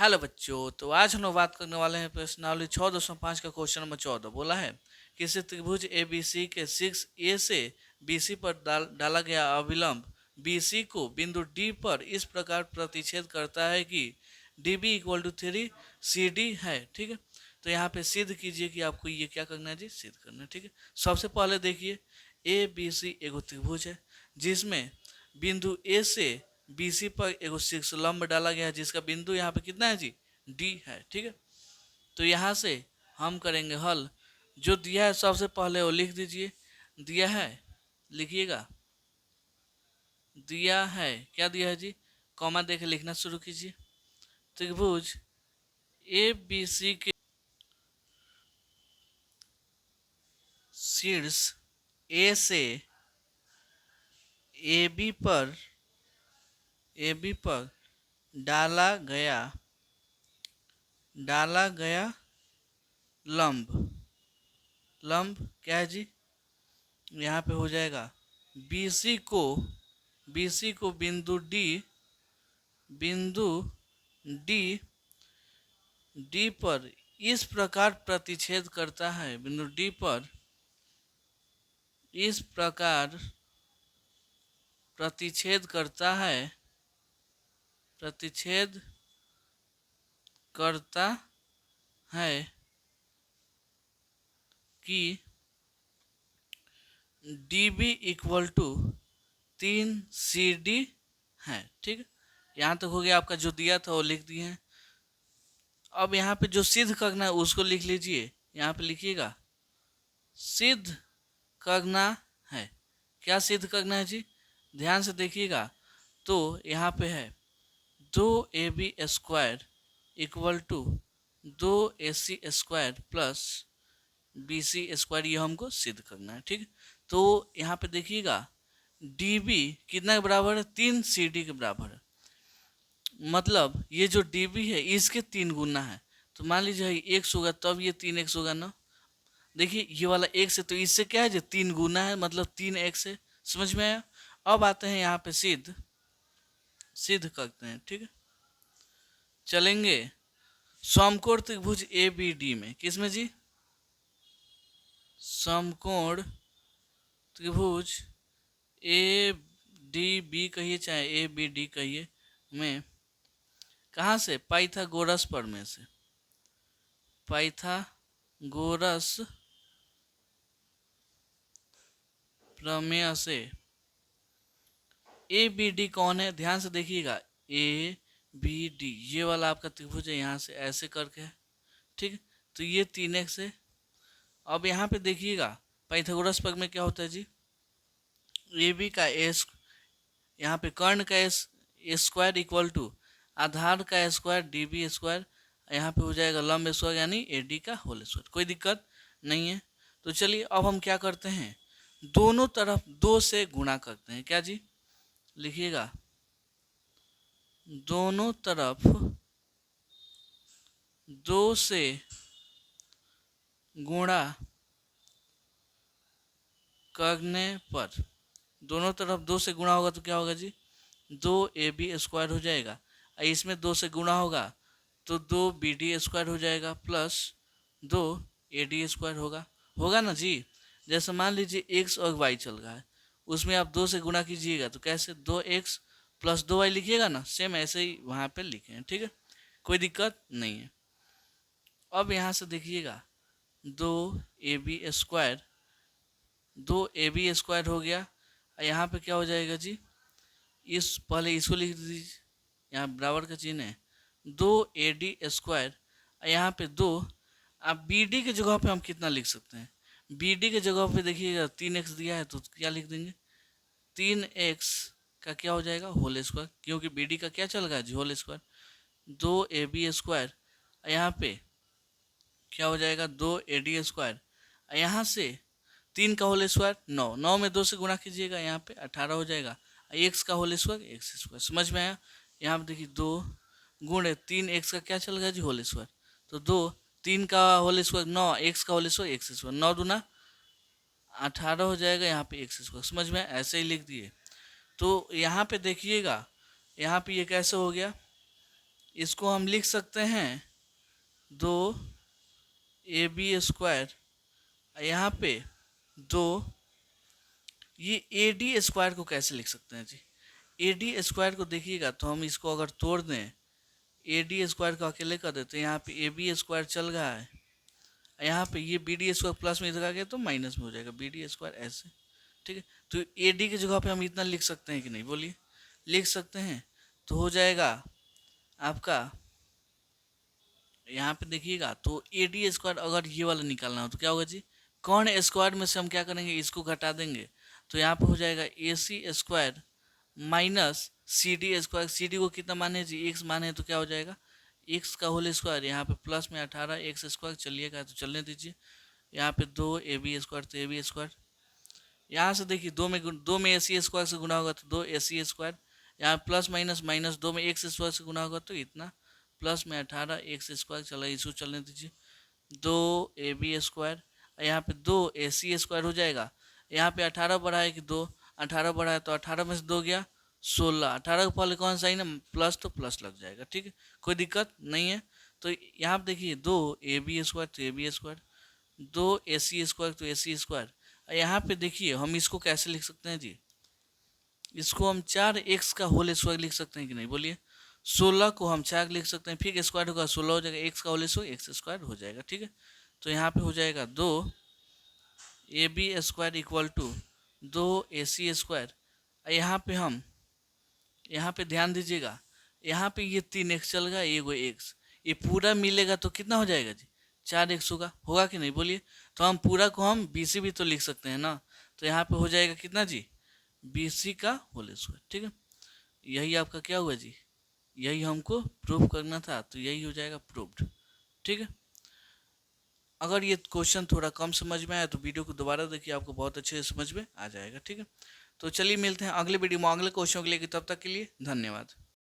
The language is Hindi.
हेलो बच्चों, तो आज हम लोग बात करने वाले हैं प्रश्नावली 6.5 का क्वेश्चन नंबर 14। बोला है किसी त्रिभुज ए बी सी के 6A से BC पर डाला गया अभिलंब BC को बिंदु D पर इस प्रकार प्रतिच्छेद करता है कि DB इक्वल टू 3CD है। ठीक है, तो यहाँ पे सिद्ध कीजिए कि आपको ये क्या करना है जी, सिद्ध करना है। ठीक है, सबसे पहले देखिए ABC एगो त्रिभुज है जिसमें बिंदु A से BC पर एगो शीर्ष लंब डाला गया है जिसका बिंदु यहाँ पे कितना है जी, D है। ठीक है, तो यहाँ से हम करेंगे हल। जो दिया है सबसे पहले वो लिख दीजिए। दिया है, लिखिएगा। दिया है, क्या दिया है जी, कॉमा देके लिखना शुरू कीजिए। त्रिभुज ABC के शीर्ष A से AB पर डाला गया लंब क्या है जी, यहाँ पे हो जाएगा BC को बिंदु D पर इस प्रकार प्रतिच्छेद करता है। बिंदु D पर इस प्रकार प्रतिच्छेद करता है कि DB इक्वल टू 3CD है। ठीक है, यहाँ तक हो गया। आपका जो दिया था वो लिख दिए हैं। अब यहाँ पे जो सिद्ध करना है उसको लिख लीजिए। यहाँ पे लिखिएगा सिद्ध करना है। क्या सिद्ध करना है जी, ध्यान से देखिएगा। तो यहाँ पे है 2AB square equal to 2AC square plus BC square, ये हमको सिद्ध करना है। ठीक है, तो यहाँ पे देखिएगा DB कितना के बराबर है, 3CD के बराबर है। मतलब ये जो DB है इसके 3 गुना है। तो मान लीजिए x होगा तब ये 3x होगा ना। देखिए ये वाला x है तो इससे क्या है जो 3 गुना है, मतलब 3x है। समझ में आया। अब आते हैं यहाँ पे सिद्ध करते हैं। ठीक है, चलेंगे समकोण त्रिभुज ABD में। किसमें जी, समकोण त्रिभुज ADB कहिए चाहे ABD कहिए में, कहाँ से, पाइथागोरस प्रमेय से। पाइथागोरस प्रमेय से ABD कौन है, ध्यान से देखिएगा। ABD ये वाला आपका त्रिभुज है, यहाँ से ऐसे करके है। ठीक है, तो ये 3x है। अब यहाँ पे देखिएगा पाइथागोरस प्रमेय में क्या होता है जी, AB का एस, यहाँ पे कर्ण का स्क्वायर इक्वल टू आधार का स्क्वायर DB स्क्वायर, यहाँ पे हो जाएगा लंब स्क्वायर यानी AD का होल स्क्वायर। कोई दिक्कत नहीं है। तो चलिए अब हम क्या करते हैं, दोनों तरफ 2 से गुणा करते हैं। क्या जी, लिखिएगा दोनों तरफ 2 से गुणा करने पर, दोनों तरफ 2 से गुणा होगा तो क्या होगा जी, 2AB स्क्वायर हो जाएगा। इसमें 2 से गुणा होगा तो 2BD स्क्वायर हो जाएगा प्लस 2AD स्क्वायर होगा ना जी। जैसे मान लीजिए x और y चल रहा है, उसमें आप 2 से गुणा कीजिएगा तो कैसे 2x प्लस 2y लिखिएगा ना, सेम ऐसे ही वहाँ पे लिखे हैं। ठीक है, कोई दिक्कत नहीं है। अब यहाँ से देखिएगा 2AB स्क्वायर हो गया। यहाँ पे क्या हो जाएगा जी, इस पहले इसको लिख दीजिए, यहाँ बराबर का चिन्ह है 2AD स्क्वायर। यहाँ पे 2, अब BD के जगह पे हम कितना लिख सकते हैं, BD के जगह पे देखिएगा 3x दिया है तो क्या लिख देंगे, 3x का क्या हो जाएगा होल स्क्वायर, क्योंकि BD का क्या चल रहा है जी, होल स्क्वायर। 2AB स्क्वायर, यहाँ पे क्या हो जाएगा 2AD स्क्वायर। यहाँ से 3 का होल स्क्वायर 9, 9 में 2 से गुणा कीजिएगा, यहाँ पे 18 हो जाएगा। x का होल स्क्वायर एक्स स्क्वायर, समझ में आया। यहाँ पे देखिए 2 गुणे 3x का क्या चल गया जी, होल स्क्वायर। तो 3 का होल स्क्वायर 9, x का होल स्क्वायर एक्स स्क्वायर, 9 दूना 18 हो जाएगा, यहाँ पे एक्स स्क्वायर। समझ में ऐसे ही लिख दिए। तो यहाँ पे देखिएगा, यहाँ पे ये कैसे हो गया, इसको हम लिख सकते हैं 2ab²। यहाँ पे 2, ये AD² को कैसे लिख सकते हैं जी? AD² को देखिएगा तो हम इसको अगर तोड़ दें, AD² को अकेले कर देते हैं, यहाँ पे AB² चल रहा है, यहाँ पे ये BD² प्लस में इधर आ गया तो माइनस में हो जाएगा BD² ऐसे, ठीक है। तो AD की जगह पे हम इतना लिख सकते हैं कि नहीं, बोलिए? लिख सकते हैं। तो हो जाएगा आपका, यहाँ पे देखिएगा तो AD² अगर ये वाला निकालना हो तो क्या होगा जी? कौन स्क्वायर में से हम क्या करेंगे, इसको घटा देंगे, तो यहाँ पे हो जाएगा AC² माइनस CD²। CD को कितना माने जी? x माने, तो क्या हो जाएगा x का होल स्क्वायर, यहाँ पे प्लस में 18x², चलिएगा तो चलने दीजिए। यहाँ पे 2ab² तो ab², यहाँ से देखिए 2 में AC² से गुना होगा तो 2AC², यहाँ प्लस माइनस माइनस 2 में x² से गुना होगा तो इतना, प्लस में 18x², चला इसको चलने दीजिए। 2ab², यहाँ पे 2AC² हो जाएगा। यहाँ पे 18 बढ़ा है कि 2, 18 बढ़ा है तो 18 में से 2 गया 16, 18 के पहले कौन सा ही ना प्लस, तो प्लस लग जाएगा, ठीक है, कोई दिक्कत नहीं है। तो यहाँ पे देखिए 2ab² तो ab², 2AC² तो AC²। यहाँ पे देखिए हम इसको कैसे लिख सकते हैं जी? इसको हम 4x का होल स्क्वायर लिख सकते हैं कि नहीं, बोलिए? 16 को हम 4 लिख सकते हैं, फिर स्क्वायर होगा 16 हो जाएगा, x का होल स्क्वायर x² हो जाएगा, ठीक है। तो यहाँ पे हो जाएगा 2ab² इक्वल टू 2AC²। यहाँ पे हम, यहाँ पे ध्यान दीजिएगा, यहाँ पे ये 3x चल गया, ये x, ये पूरा मिलेगा तो कितना हो जाएगा जी? 4x होगा कि नहीं, बोलिए? तो हम पूरा को हम BC भी तो लिख सकते हैं ना, तो यहाँ पे हो जाएगा कितना जी? BC का होल स्क्वायर, ठीक है। यही आपका क्या हुआ जी? यही हमको प्रूव करना था, तो यही हो जाएगा प्रूव्ड, ठीक है। अगर ये क्वेश्चन थोड़ा कम समझ में आया तो वीडियो को दोबारा देखिए, आपको बहुत अच्छे से समझ में आ जाएगा, ठीक है। तो चलिए मिलते हैं अगले वीडियो में अगले क्वेश्चन के लिए, तब तक के लिए धन्यवाद।